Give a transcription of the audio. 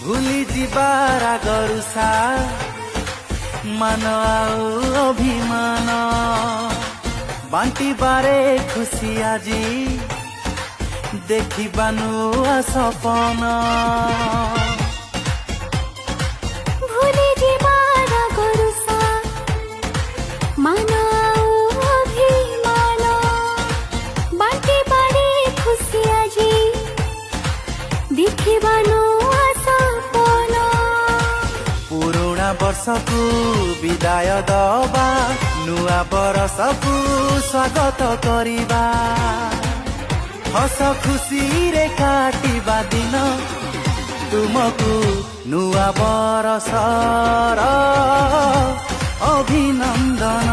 भूली जीवार गरुसा मान आउ अभिमान बांटी बारे खुशी आजी देखा नुआ सपन भूली जीवार गरुसा मान आउ अभिमान बांटी बारे खुशी आजी देखा नुआ सपन पुरुणा वर्ष को विदाय दबा नुआ बरस को स्वागत करिबा हस खुशी रे काटिबा दिन तुमको नुआ बरसर अभिनंदन।